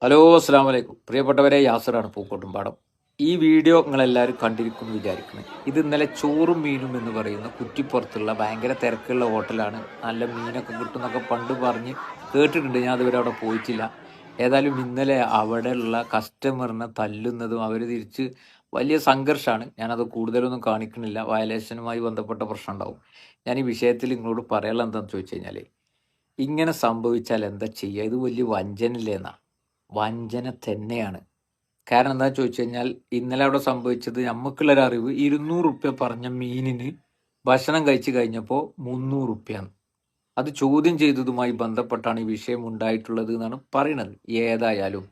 Hello, അസ്സാം വലൈക്കും. പ്രിയപ്പെട്ടവരെ, യാസറാണ് പൂക്കോട്ടുംപാടം. ഈ വീഡിയോ നിങ്ങളെല്ലാവരും കണ്ടിരിക്കുന്നു വിചാരിക്കുന്നത്. ഇത് ഇന്നലെ ചോറും മീനും എന്ന് പറയുന്ന കുറ്റിപ്പുറത്തുള്ള ഭയങ്കര തിരക്കുള്ള ഹോട്ടലാണ്. നല്ല മീനൊക്കെ കിട്ടും എന്നൊക്കെ പണ്ട് പറഞ്ഞ് കേട്ടിട്ടുണ്ട്. ഞാൻ അതുവരെ അവിടെ പോയിട്ടില്ല. ഏതായാലും ഇന്നലെ അവിടെയുള്ള കസ്റ്റമറിനെ തല്ലുന്നതും അവർ തിരിച്ച് വലിയ സംഘർഷമാണ്. ഞാനത് കൂടുതലൊന്നും കാണിക്കണില്ല. വയലേഷനുമായി ബന്ധപ്പെട്ട പ്രശ്നം ഉണ്ടാവും. ഞാൻ ഈ വിഷയത്തിൽ നിങ്ങളോട് പറയാനുള്ള എന്താണെന്ന് ചോദിച്ചു കഴിഞ്ഞാൽ, ഇങ്ങനെ സംഭവിച്ചാൽ എന്താ ചെയ്യുക? ഇത് വലിയ വഞ്ചനയില്ലേന്നാ. വഞ്ചന തന്നെയാണ്. കാരണം എന്താണെന്ന് ചോദിച്ചു കഴിഞ്ഞാൽ, ഇന്നലെ അവിടെ സംഭവിച്ചത് നമുക്കുള്ളൊരറിവ്, 200 റുപ്യ പറഞ്ഞ മീനിന് ഭക്ഷണം കഴിച്ചു കഴിഞ്ഞപ്പോൾ 300 റുപ്യാണ്. അത് ചോദ്യം ചെയ്തതുമായി ബന്ധപ്പെട്ടാണ് ഈ വിഷയം ഉണ്ടായിട്ടുള്ളത് എന്നാണ് പറയുന്നത്. ഏതായാലും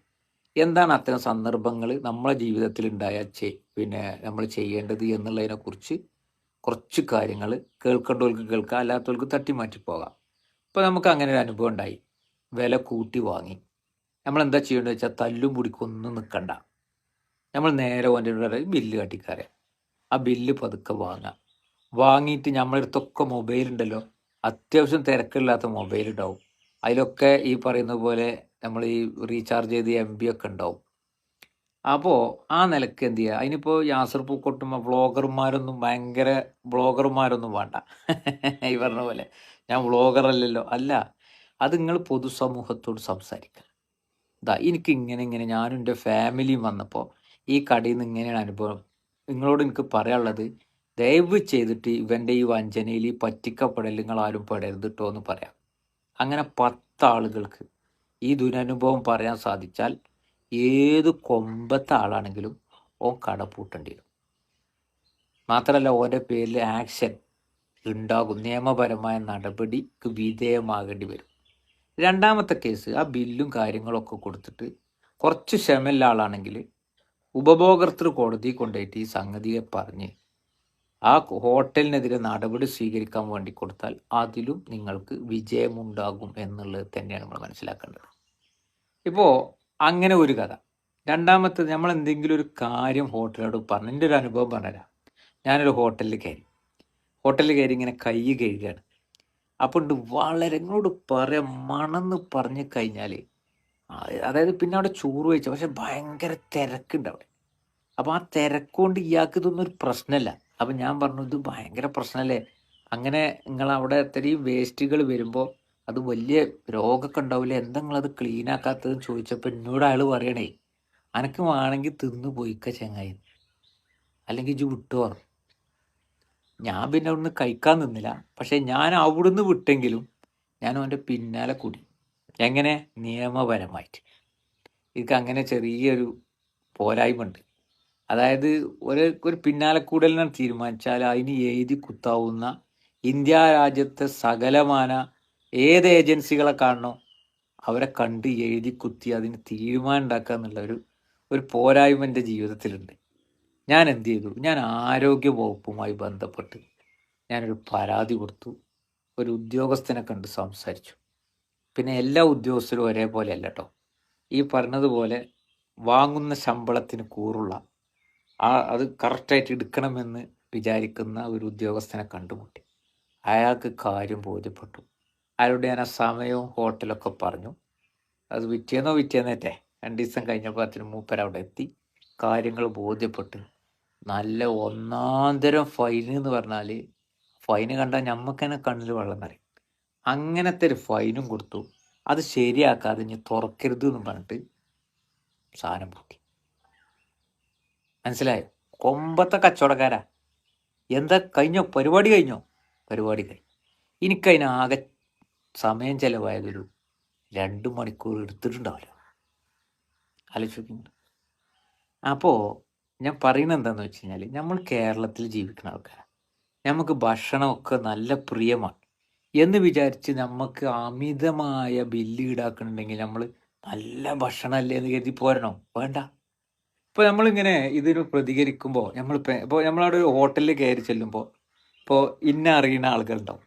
എന്താണ് അത്തരം സന്ദർഭങ്ങൾ നമ്മളെ ജീവിതത്തിൽ ഉണ്ടായാൽ നമ്മൾ ചെയ്യേണ്ടത് എന്നുള്ളതിനെക്കുറിച്ച് കുറച്ച് കാര്യങ്ങൾ കേൾക്കേണ്ടവർക്ക് കേൾക്കാം, അല്ലാത്തവർക്ക് തട്ടിമാറ്റി പോകാം. ഇപ്പോൾ നമുക്ക് അങ്ങനെ ഒരു അനുഭവം ഉണ്ടായി. വില കൂട്ടി വാങ്ങി. നമ്മൾ എന്താ ചെയ്യേണ്ടത് വെച്ചാൽ, തല്ലും പിടിക്കൊന്നും നിൽക്കണ്ട. നമ്മൾ നേരെ ഓൻ്റെ ബില്ല് കാട്ടിക്കാരെ ആ ബില്ല് പതുക്കെ വാങ്ങാം. വാങ്ങിയിട്ട് നമ്മളടുത്തൊക്കെ മൊബൈൽ ഉണ്ടല്ലോ, അത്യാവശ്യം തിരക്കില്ലാത്ത മൊബൈൽ ഉണ്ടാവും. അതിലൊക്കെ ഈ പറയുന്ന പോലെ നമ്മൾ ഈ റീചാർജ് ചെയ്ത് MB ഒക്കെ ഉണ്ടാവും. അപ്പോൾ ആ നിലക്ക് എന്ത് ചെയ്യുക, അതിനിപ്പോൾ യാസർ പൂക്കോട്ടും വ്ളോഗർമാരൊന്നും ഭയങ്കര വ്ളോഗർമാരൊന്നും വേണ്ട. ഈ പറഞ്ഞ പോലെ ഞാൻ വ്ളോഗർ അല്ലല്ലോ, അല്ല. അത് നിങ്ങൾ പൊതുസമൂഹത്തോട് സംസാരിക്കുക. എനിക്ക് ഇങ്ങനെ ഞാനും എൻ്റെ ഫാമിലിയും വന്നപ്പോൾ ഈ കടയിൽ നിന്ന് ഇങ്ങനെയാണ് അനുഭവം. നിങ്ങളോട് എനിക്ക് പറയാനുള്ളത്, ദയവ് ചെയ്തിട്ട് ഇവൻ്റെ ഈ വഞ്ചനയിൽ ഈ പറ്റിക്കപ്പെടൽ നിങ്ങൾ ആരും പെടരുത് കേട്ടോ എന്ന് പറയാം. അങ്ങനെ 10 ആളുകൾക്ക് ഈ ദുരനുഭവം പറയാൻ സാധിച്ചാൽ ഏത് കൊമ്പത്തെ ആളാണെങ്കിലും ഓൻ കട പൂട്ടേണ്ടി വരും. മാത്രമല്ല, ഓൻ്റെ പേരിൽ ആക്ഷൻ ഉണ്ടാകും, നിയമപരമായ നടപടിക്ക് വിധേയമാകേണ്ടി വരും. രണ്ടാമത്തെ കേസ്, ആ ബില്ലും കാര്യങ്ങളൊക്കെ കൊടുത്തിട്ട് കുറച്ച് ക്ഷമയുള്ള ആളാണെങ്കിൽ ഉപഭോക്തൃ കോടതി കൊണ്ടുപോയിട്ട് ഈ സംഗതിയെ പറഞ്ഞ് ആ ഹോട്ടലിനെതിരെ നടപടി സ്വീകരിക്കാൻ വേണ്ടി കൊടുത്താൽ അതിലും നിങ്ങൾക്ക് വിജയമുണ്ടാകും എന്നുള്ളത് തന്നെയാണ് നമ്മൾ മനസ്സിലാക്കേണ്ടത്. ഇപ്പോൾ അങ്ങനെ ഒരു കഥ. രണ്ടാമത്തേത്, നമ്മൾ എന്തെങ്കിലും ഒരു കാര്യം ഹോട്ടലോട് പറഞ്ഞു. എൻ്റെ ഒരു അനുഭവം പറഞ്ഞുതരാം. ഞാനൊരു ഹോട്ടലിൽ കയറി ഇങ്ങനെ കൈ കഴുകുകയാണ്. അപ്പോൾ ഉണ്ട് വളരെ എന്നോട് പറയാം മണമെന്ന് പറഞ്ഞു കഴിഞ്ഞാൽ, അതായത് പിന്നെ അവിടെ ചോറ് കഴിച്ചു, പക്ഷെ ഭയങ്കര തിരക്കുണ്ട് അവിടെ. അപ്പോൾ ആ തിരക്കുകൊണ്ട് ഇയാൾക്ക് ഇതൊന്നും ഒരു പ്രശ്നമല്ല. അപ്പം ഞാൻ പറഞ്ഞു, ഇത് ഭയങ്കര പ്രശ്നമല്ലേ, അങ്ങനെ നിങ്ങളവിടെ ഇത്രയും വേസ്റ്റുകൾ വരുമ്പോൾ അത് വലിയ രോഗമൊക്കെ ഉണ്ടാവില്ലേ, എന്താ നിങ്ങളത് ക്ലീൻ ആക്കാത്തതെന്ന് ചോദിച്ചപ്പോൾ എന്നോട് അയാൾ പറയണേ, അനക്ക് വേണമെങ്കിൽ തിന്ന് പോയിക്ക ചങ്ങായി, അല്ലെങ്കിൽ ഇജ്ജ് വിട്ടു പറഞ്ഞു. ഞാൻ പിന്നെ അവിടുന്ന് കഴിക്കാൻ നിന്നില്ല. പക്ഷേ ഞാൻ അവിടുന്ന് വിട്ടെങ്കിലും ഞാൻ അവൻ്റെ പിന്നാലെ കൂടി. എങ്ങനെ? നിയമപരമായിട്ട്. എനിക്ക് അങ്ങനെ ചെറിയൊരു പോരായ്മ ഉണ്ട്. അതായത് ഒരു പിന്നാലെ കൂടലിനെ തീരുമാനിച്ചാൽ അതിന് എഴുതി കുത്താവുന്ന ഇന്ത്യ രാജ്യത്തെ സകലമാന ഏത് ഏജൻസികളെ കാണണോ അവരെ കണ്ട് എഴുതി കുത്തി അതിന് തീരുമാനം ഉണ്ടാക്കുക എന്നുള്ള ഒരു പോരായ്മ എൻ്റെ ജീവിതത്തിലുണ്ട്. ഞാൻ എന്ത് ചെയ്തു? ഞാൻ ആരോഗ്യ വകുപ്പുമായി ബന്ധപ്പെട്ട് ഞാനൊരു പരാതി കൊടുത്തു. ഒരു ഉദ്യോഗസ്ഥനെ കണ്ട് സംസാരിച്ചു. പിന്നെ എല്ലാ ഉദ്യോഗസ്ഥരും ഒരേപോലെ അല്ല കേട്ടോ. ഈ പറഞ്ഞതുപോലെ വാങ്ങുന്ന ശമ്പളത്തിന് കൂറുള്ള അത് കറക്റ്റായിട്ട് എടുക്കണമെന്ന് വിചാരിക്കുന്ന ഒരു ഉദ്യോഗസ്ഥനെ കണ്ടുമുട്ടി. അയാൾക്ക് കാര്യം ബോധ്യപ്പെട്ടു. അയാളോട് ഞാൻ ആ സമയവും ഹോട്ടലൊക്കെ പറഞ്ഞു. അത് പിറ്റേന്നേറ്റേ 2 ദിവസം കഴിഞ്ഞപ്പോൾ മൂപ്പർ അവിടെ എത്തി. കാര്യങ്ങൾ ബോധ്യപ്പെട്ട് നല്ല ഒന്നാന്തരം ഫൈൻ എന്ന് പറഞ്ഞാൽ, ഫൈന് കണ്ടാൽ നമുക്ക് തന്നെ കണ്ണിൽ വെള്ളം നിറയും. അങ്ങനത്തെ ഒരു ഫൈനും കൊടുത്തു. അത് ശരിയാക്കാതെ ഇനി തുറക്കരുത് എന്ന് പറഞ്ഞിട്ട് സാധനം പൂട്ടി. മനസ്സിലായോ? കൊമ്പത്തെ കച്ചവടക്കാരാ. എന്താ കഴിഞ്ഞോ? പരിപാടി കഴിഞ്ഞോ? പരിപാടി കഴിഞ്ഞു. എനിക്കതിനാകെ സമയം ചിലവായതൊരു 2 മണിക്കൂർ എടുത്തിട്ടുണ്ടാവില്ല. ആലോചിക്കുന്നുണ്ട്. അപ്പോൾ ഞാൻ പറയുന്നത് എന്താണെന്ന് വെച്ച് കഴിഞ്ഞാൽ, നമ്മൾ കേരളത്തിൽ ജീവിക്കുന്ന ആൾക്കാരാണ്. നമുക്ക് ഭക്ഷണമൊക്കെ നല്ല പ്രിയമാണ് എന്ന് വിചാരിച്ച് നമുക്ക് അമിതമായ ബില്ല് ഈടാക്കണമെങ്കിൽ നമ്മൾ നല്ല ഭക്ഷണമല്ലേ എന്ന് കരുതി പോരണോ? വേണ്ട. ഇപ്പോൾ നമ്മളിങ്ങനെ ഇതിന് പ്രതികരിക്കുമ്പോൾ ഇപ്പോൾ നമ്മളവിടെ ഒരു ഹോട്ടലിൽ കയറി ചെല്ലുമ്പോൾ ഇപ്പോൾ അറിയുന്ന ആളുകളുണ്ടാവും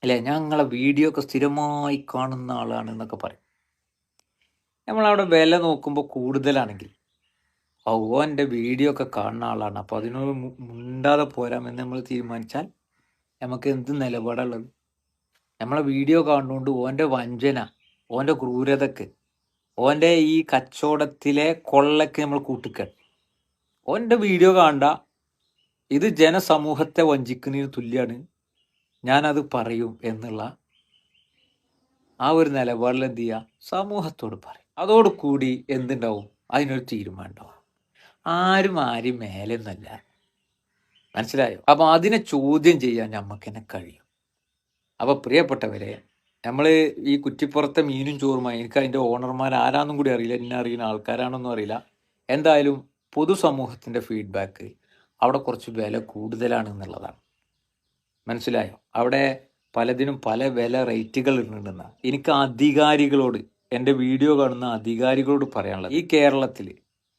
അല്ലേ, ഞങ്ങളെ വീഡിയോ ഒക്കെ സ്ഥിരമായി കാണുന്ന ആളാണ് എന്നൊക്കെ പറയും. നമ്മളവിടെ വില നോക്കുമ്പോൾ കൂടുതലാണെങ്കിൽ, എൻ്റെ വീഡിയോ ഒക്കെ കാണുന്ന ആളാണ്, അപ്പോൾ അതിനോട് മുണ്ടാതെ പോരാമെന്ന് നമ്മൾ തീരുമാനിച്ചാൽ നമുക്ക് എന്ത് നിലപാടുള്ളത്? നമ്മളെ വീഡിയോ കാണുന്നതുകൊണ്ട് ഓൻ്റെ വഞ്ചന, ഓൻ്റെ ക്രൂരതക്ക് ഓൻ്റെ ഈ കച്ചവടത്തിലെ കൊള്ളക്ക് നമ്മൾ കൂട്ടിക്കണം. ഓൻ്റെ വീഡിയോ കാണണ്ട, ഇത് ജനസമൂഹത്തെ വഞ്ചിക്കുന്നതിന് തുല്യമാണ്, ഞാനത് പറയും എന്നുള്ള ആ ഒരു നിലപാടിൽ എന്ത് ചെയ്യുക, സമൂഹത്തോട് പറയും. അതോടുകൂടി എന്തുണ്ടാവും, അതിനൊരു തീരുമാനം ഉണ്ടാവും. ആരും മേലെ ഒന്നല്ല, മനസ്സിലായോ? അപ്പം അതിനെ ചോദ്യം ചെയ്യാൻ നമുക്ക് തന്നെ കഴിയും. അപ്പോൾ പ്രിയപ്പെട്ടവരെ, നമ്മൾ ഈ കുറ്റിപ്പുറത്തെ മീനും ചോറുമായി, എനിക്ക് അതിൻ്റെ ഓണർമാർ ആരാന്നും കൂടി അറിയില്ല, എന്നെ അറിയുന്ന ആൾക്കാരാണെന്നും അറിയില്ല. എന്തായാലും പൊതുസമൂഹത്തിൻ്റെ ഫീഡ്ബാക്ക് അവിടെ കുറച്ച് വില കൂടുതലാണെന്നുള്ളതാണ്. മനസ്സിലായോ? അവിടെ പലതിനും പല വില റേറ്റുകൾ ഉണ്ടെന്ന എനിക്ക് അധികാരികളോട്, എൻ്റെ വീഡിയോ കാണുന്ന അധികാരികളോട് പറയാനുള്ളത്, ഈ കേരളത്തിൽ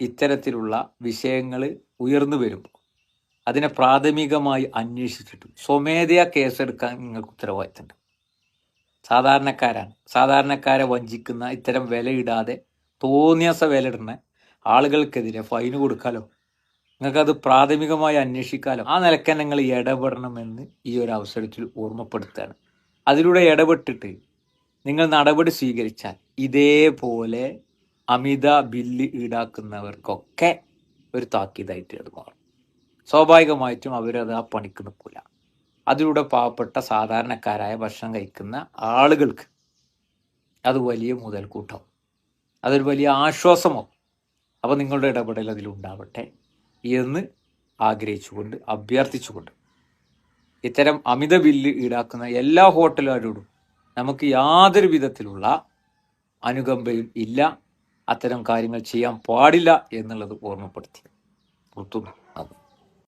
ഇത്തരത്തിലുള്ള വിഷയങ്ങൾ ഉയർന്നു വരുമ്പോൾ അതിനെ പ്രാഥമികമായി അന്വേഷിച്ചിട്ട് സ്വമേധയാ കേസെടുക്കാൻ നിങ്ങൾക്ക് ഉത്തരവാദിത്തമുണ്ട്. സാധാരണക്കാരെ വഞ്ചിക്കുന്ന, ഇത്തരം വിലയിടാതെ തോന്നിയാസ വില ഇടുന്ന ആളുകൾക്കെതിരെ ഫൈന് കൊടുക്കാലോ, നിങ്ങൾക്കത് പ്രാഥമികമായി അന്വേഷിക്കാലോ. ആ നിലയ്ക്ക് നിങ്ങൾ ഇടപെടണമെന്ന് ഈ ഒരു അവസരത്തിൽ ഓർമ്മപ്പെടുത്തുകയാണ്. അതിലൂടെ ഇടപെട്ടിട്ട് നിങ്ങൾ നടപടി സ്വീകരിച്ചാൽ ഇതേപോലെ അമിത ബില്ല് ഈടാക്കുന്നവർക്കൊക്കെ ഒരു താക്കീതായിട്ട് അത് മാറും. സ്വാഭാവികമായിട്ടും അവരത് ആ പണിക്ക് നിൽക്കില്ല. അതിലൂടെ പാവപ്പെട്ട സാധാരണക്കാരായ ഭക്ഷണം കഴിക്കുന്ന ആളുകൾക്ക് അത് വലിയ മുതൽക്കൂട്ടാവും, അതൊരു വലിയ ആശ്വാസമാവും. അപ്പോൾ നിങ്ങളുടെ ഇടപെടൽ അതിലുണ്ടാവട്ടെ എന്ന് ആഗ്രഹിച്ചുകൊണ്ട്, അഭ്യർത്ഥിച്ചുകൊണ്ട്, ഇത്തരം അമിത ബില്ല് ഈടാക്കുന്ന എല്ലാ ഹോട്ടലുകാരോടും നമുക്ക് യാതൊരു വിധത്തിലുള്ള അനുകമ്പയും ഇല്ല, അത്തരം കാര്യങ്ങൾ ചെയ്യാൻ പാടില്ല എന്നുള്ളത് ഓർമ്മപ്പെടുത്തി നിർത്തുന്നു.